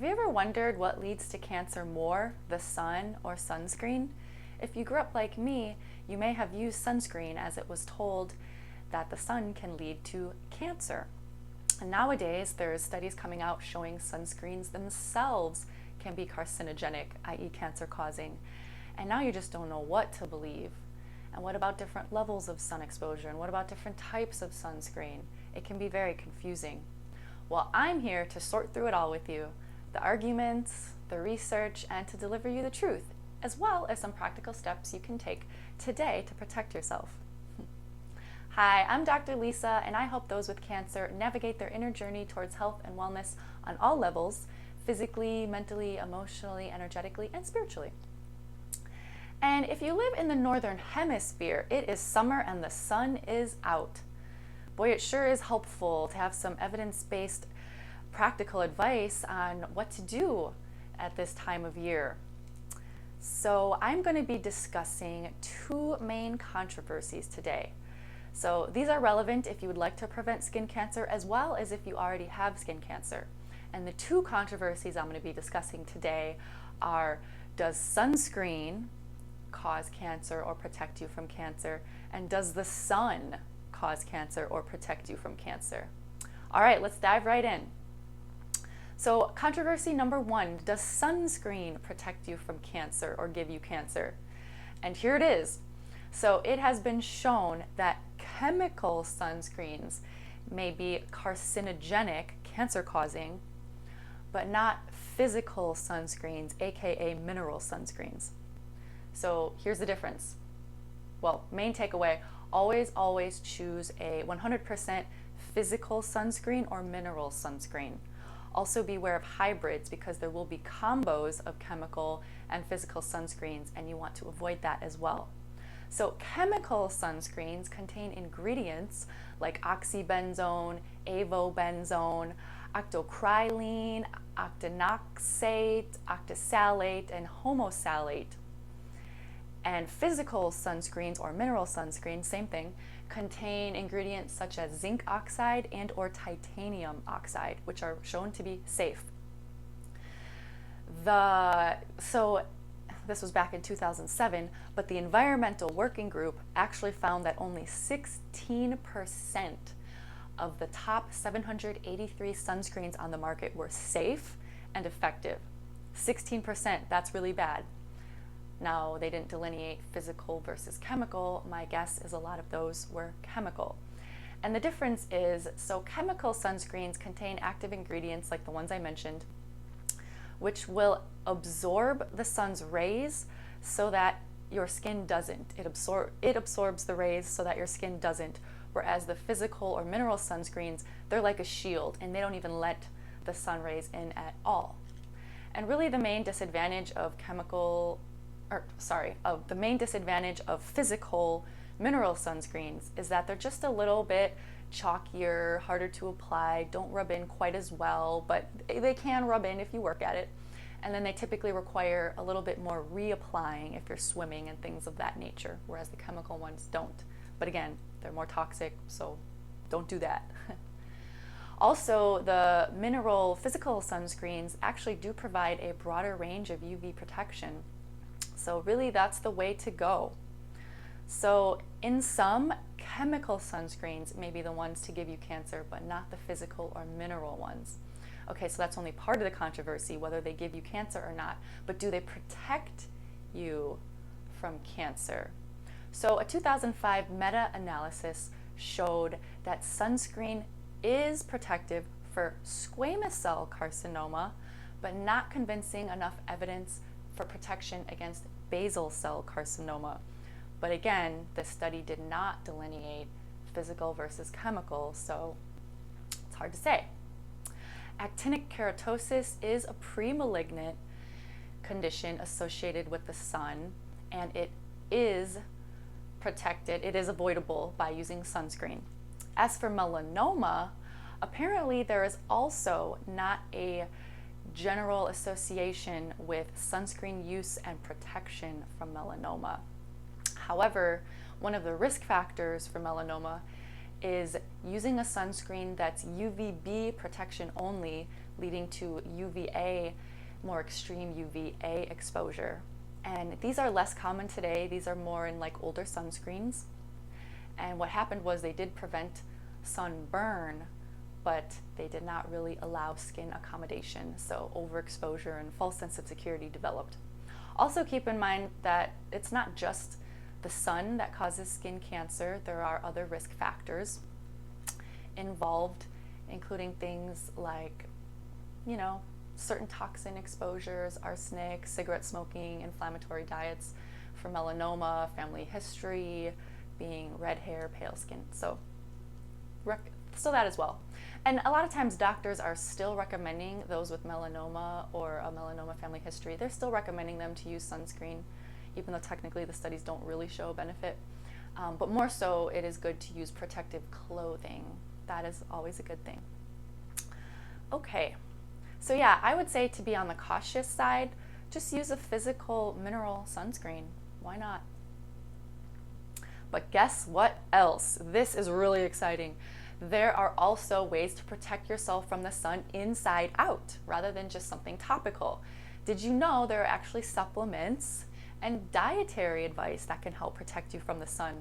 Have you ever wondered what leads to cancer more, the sun or sunscreen? If you grew up like me, you may have used sunscreen as it was told that the sun can lead to cancer. And nowadays, there's studies coming out showing sunscreens themselves can be carcinogenic, i.e. cancer causing. And now you just don't know what to believe. And what about different levels of sun exposure? And what about different types of sunscreen? It can be very confusing. Well, I'm here to sort through it all with you, the arguments, the research, and to deliver you the truth, as well as some practical steps you can take today to protect yourself. Hi, I'm Dr. Lisa, and I help those with cancer navigate their inner journey towards health and wellness on all levels, physically, mentally, emotionally, energetically, and spiritually. And if you live in the northern hemisphere, it is summer and the sun is out. Boy, it sure is helpful to have some evidence-based practical advice on what to do at this time of year. So I'm going to be discussing two main controversies today. So these are relevant if you would like to prevent skin cancer as well as if you already have skin cancer. And the two controversies I'm going to be discussing today are: does sunscreen cause cancer or protect you from cancer? And does the sun cause cancer or protect you from cancer? All right, let's dive right in. So controversy number one, does sunscreen protect you from cancer or give you cancer? And here it is. So it has been shown that chemical sunscreens may be carcinogenic, cancer causing, but not physical sunscreens, aka mineral sunscreens. So here's the difference. Well, main takeaway, always choose a 100% physical sunscreen or mineral sunscreen. Also beware of hybrids because there will be combos of chemical and physical sunscreens, and you want to avoid that as well. So chemical sunscreens contain ingredients like oxybenzone, avobenzone, octocrylene, octinoxate, octisalate, and homosalate. And physical sunscreens or mineral sunscreens, same thing, contain ingredients such as zinc oxide and or titanium oxide, which are shown to be safe. So this was back in 2007, but the Environmental Working Group actually found that only 16% of the top 783 sunscreens on the market were safe and effective. 16%, that's really bad. Now, they didn't delineate physical versus chemical. My guess is a lot of those were chemical. And the difference is, so chemical sunscreens contain active ingredients like the ones I mentioned, which will absorb the sun's rays so that your skin doesn't. It absorbs the rays so that your skin doesn't. Whereas the physical or mineral sunscreens, they're like a shield and they don't even let the sun rays in at all. And really the main disadvantage of the main disadvantage of physical mineral sunscreens is that they're just a little bit chalkier, harder to apply, don't rub in quite as well, but they can rub in if you work at it. And then they typically require a little bit more reapplying if you're swimming and things of that nature, whereas the chemical ones don't. But again, they're more toxic, so don't do that. Also, the mineral physical sunscreens actually do provide a broader range of UV protection. So really that's the way to go. So in some, chemical sunscreens may be the ones to give you cancer, but not the physical or mineral ones. Okay, so that's only part of the controversy, whether they give you cancer or not, but do they protect you from cancer? So a 2005 meta-analysis showed that sunscreen is protective for squamous cell carcinoma, but not convincing enough evidence for protection against basal cell carcinoma. But again, this study did not delineate physical versus chemical, so it's hard to say. Actinic keratosis is a pre-malignant condition associated with the sun, and it is protected, it is avoidable by using sunscreen. As for melanoma, apparently there is also not a general association with sunscreen use and protection from melanoma. However, one of the risk factors for melanoma is using a sunscreen that's UVB protection only leading to UVA, more extreme UVA exposure. And these are less common today. These are more in like older sunscreens. And what happened was they did prevent sunburn, but they did not really allow skin accommodation. So overexposure and false sense of security developed. Also keep in mind that it's not just the sun that causes skin cancer. There are other risk factors involved, including things like, certain toxin exposures, arsenic, cigarette smoking, inflammatory diets, for melanoma, family history, being red hair, pale skin. So that as well. And a lot of times doctors are still recommending those with melanoma or a melanoma family history, they're still recommending them to use sunscreen, even though technically the studies don't really show benefit. But more so, it is good to use protective clothing. That is always a good thing. Okay, so yeah, I would say to be on the cautious side, just use a physical mineral sunscreen. Why not? But guess what else? This is really exciting. There are also ways to protect yourself from the sun inside out, rather than just something topical. Did you know there are actually supplements and dietary advice that can help protect you from the sun?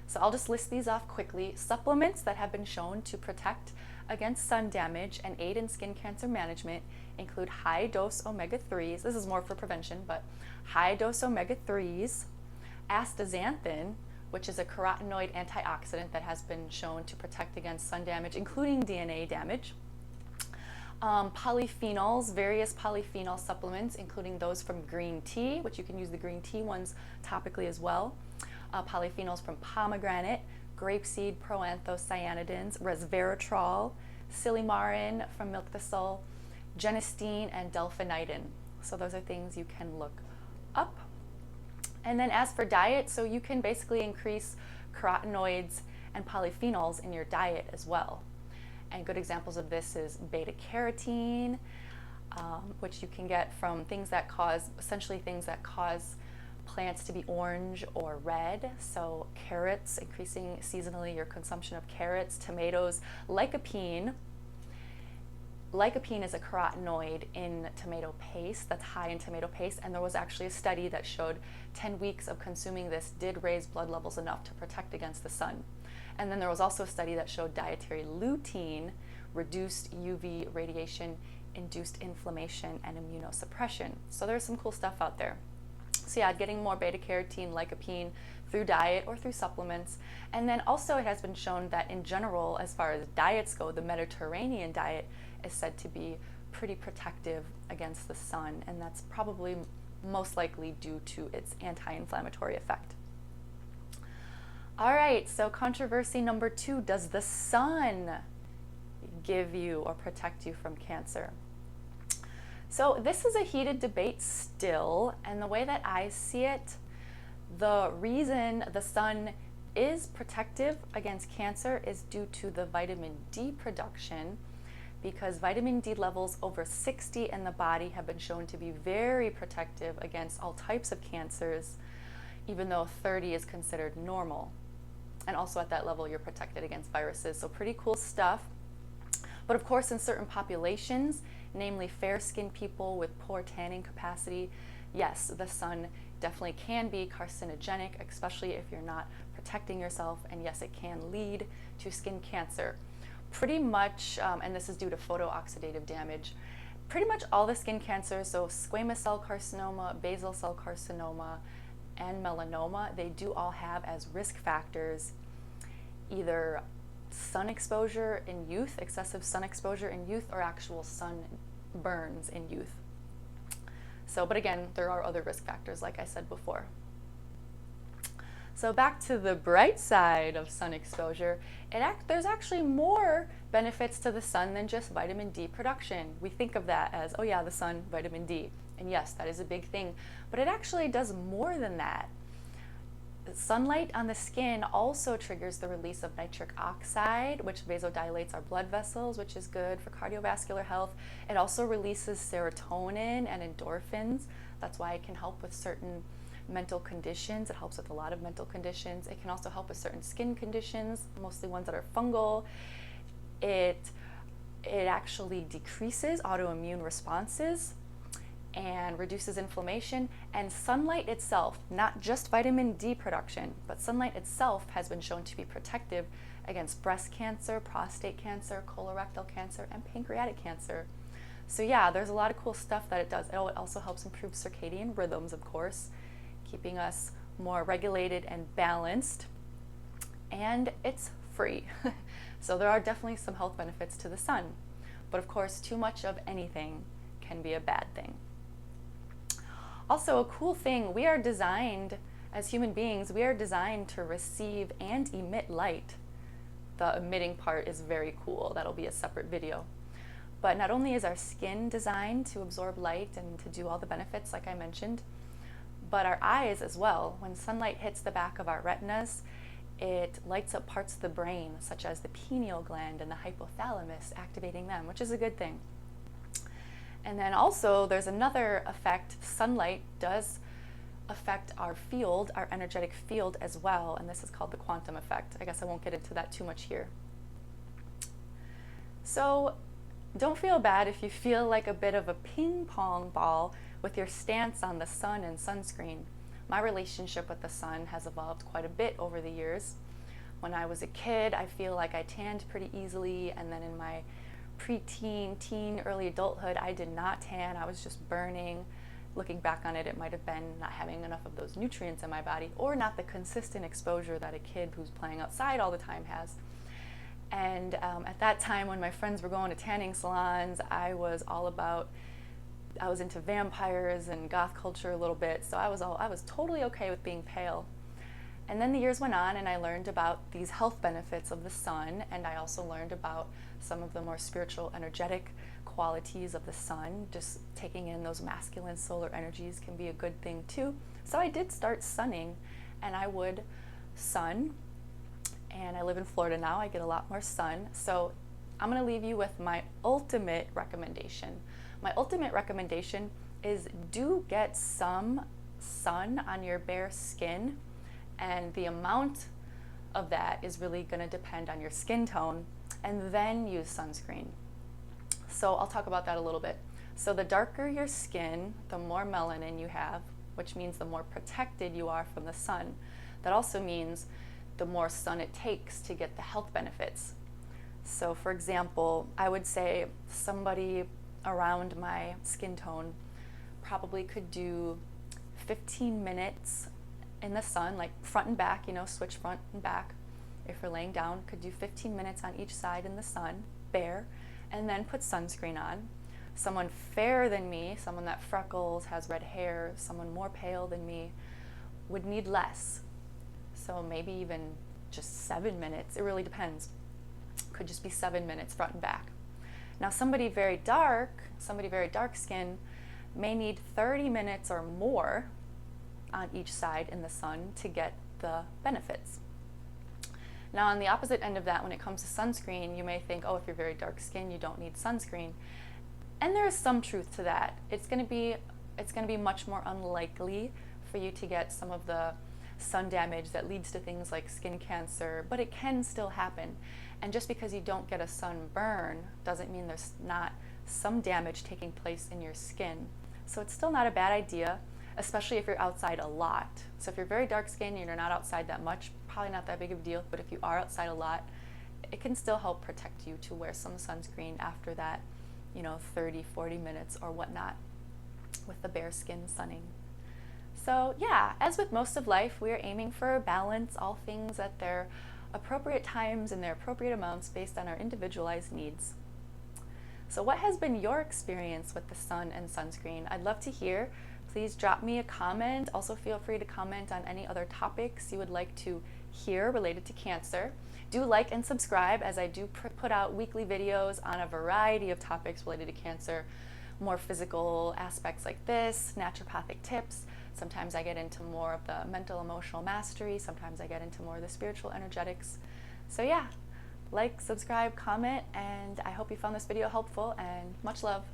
So I'll just list these off quickly. Supplements that have been shown to protect against sun damage and aid in skin cancer management include high-dose omega-3s. This is more for prevention, but high-dose omega-3s, astaxanthin, which is a carotenoid antioxidant that has been shown to protect against sun damage, including DNA damage. Polyphenols, various polyphenol supplements, including those from green tea, which you can use the green tea ones topically as well. Polyphenols from pomegranate, grapeseed proanthocyanidins, resveratrol, silymarin from milk thistle, genistein, and delphinidin. So those are things you can look up. And then as for diet, so you can basically increase carotenoids and polyphenols in your diet as well. And good examples of this is beta carotene, which you can get from essentially things that cause plants to be orange or red. So carrots, increasing seasonally your consumption of carrots, tomatoes, lycopene. Lycopene is a carotenoid in tomato paste that's high in tomato paste, and there was actually a study that showed 10 weeks of consuming this did raise blood levels enough to protect against the sun. And then there was also a study that showed dietary lutein reduced UV radiation, induced inflammation, and immunosuppression. So there's some cool stuff out there. So yeah, getting more beta carotene, lycopene through diet or through supplements. And then also it has been shown that in general, as far as diets go, the Mediterranean diet is said to be pretty protective against the sun, and that's probably most likely due to its anti-inflammatory effect. All right, so controversy number 2, does the sun give you or protect you from cancer? So this is a heated debate still, and the way that I see it, the reason the sun is protective against cancer is due to the vitamin D production, because vitamin D levels over 60 in the body have been shown to be very protective against all types of cancers, even though 30 is considered normal. And also at that level, you're protected against viruses. So pretty cool stuff. But of course, in certain populations, namely fair-skinned people with poor tanning capacity, yes, the sun definitely can be carcinogenic, especially if you're not protecting yourself. And yes, it can lead to skin cancer. Pretty much, and this is due to photooxidative damage, pretty much all the skin cancers, so squamous cell carcinoma, basal cell carcinoma, and melanoma, they do all have as risk factors either sun exposure in youth, excessive sun exposure in youth, or actual sun burns in youth. So, but again, there are other risk factors, like I said before. So back to the bright side of sun exposure, there's actually more benefits to the sun than just vitamin D production. We think of that as, oh yeah, the sun, vitamin D. And yes, that is a big thing, but it actually does more than that. Sunlight on the skin also triggers the release of nitric oxide, which vasodilates our blood vessels, which is good for cardiovascular health. It also releases serotonin and endorphins. That's why it can help with certain mental conditions. It helps with a lot of mental conditions. It can also help with certain skin conditions, mostly ones that are fungal. It It actually decreases autoimmune responses and reduces inflammation. And sunlight itself, not just vitamin D production, but sunlight itself has been shown to be protective against breast cancer, prostate cancer, colorectal cancer, and pancreatic cancer. So yeah, there's a lot of cool stuff that it does. Oh, it also helps improve circadian rhythms, of course, keeping us more regulated and balanced. And it's free. So there are definitely some health benefits to the sun. But of course, too much of anything can be a bad thing. Also, a cool thing, we are designed, as human beings, we are designed to receive and emit light. The emitting part is very cool. That'll be a separate video. But not only is our skin designed to absorb light and to do all the benefits like I mentioned, but our eyes as well. When sunlight hits the back of our retinas, it lights up parts of the brain, such as the pineal gland and the hypothalamus, activating them, which is a good thing. And then also there's another effect. Sunlight does affect our field, our energetic field as well, and this is called the quantum effect. I guess I won't get into that too much here. So don't feel bad if you feel like a bit of a ping pong ball with your stance on the sun and sunscreen. My relationship with the sun has evolved quite a bit over the years. When I was a kid, I feel like I tanned pretty easily, and then in my preteen, teen, early adulthood, I did not tan. I was just burning. Looking back on it, it might have been not having enough of those nutrients in my body, or not the consistent exposure that a kid who's playing outside all the time has. And at that time, when my friends were going to tanning salons, I was into vampires and goth culture a little bit, so I was totally okay with being pale. And then the years went on, and I learned about these health benefits of the sun, and I also learned about some of the more spiritual, energetic qualities of the sun. Just taking in those masculine solar energies can be a good thing too. So I did start sunning, and I would sun. And I live in Florida now, I get a lot more sun. So I'm gonna leave you with my ultimate recommendation. My ultimate recommendation is do get some sun on your bare skin, and the amount of that is really gonna depend on your skin tone, and then use sunscreen. So I'll talk about that a little bit. So the darker your skin, the more melanin you have, which means the more protected you are from the sun. That also means the more sun it takes to get the health benefits. So for example, I would say somebody around my skin tone probably could do 15 minutes in the sun, like front and back, switch front and back. If you're laying down, could do 15 minutes on each side in the sun, bare, and then put sunscreen on. Someone fairer than me, someone that freckles, has red hair, someone more pale than me, would need less. So maybe even just 7 minutes. It really depends. Could just be 7 minutes front and back. Now somebody very dark skin may need 30 minutes or more on each side in the sun to get the benefits. Now on the opposite end of that, when it comes to sunscreen, you may think, oh, if you're very dark skinned, you don't need sunscreen. And there is some truth to that. It's going to be much more unlikely for you to get some of the sun damage that leads to things like skin cancer, but it can still happen. And just because you don't get a sunburn doesn't mean there's not some damage taking place in your skin. So it's still not a bad idea, especially if you're outside a lot. So if you're very dark skinned and you're not outside that much, probably not that big of a deal, but if you are outside a lot, it can still help protect you to wear some sunscreen after that, 30, 40 minutes or whatnot with the bare skin sunning. So yeah, as with most of life, we are aiming for balance, all things at their appropriate times and their appropriate amounts based on our individualized needs. So what has been your experience with the sun and sunscreen? I'd love to hear. Please drop me a comment. Also feel free to comment on any other topics you would like to hear related to cancer. Do like and subscribe, as I do put out weekly videos on a variety of topics related to cancer, more physical aspects like this, naturopathic tips. Sometimes I get into more of the mental emotional mastery. Sometimes I get into more of the spiritual energetics. So yeah, like, subscribe, comment, and I hope you found this video helpful, and much love.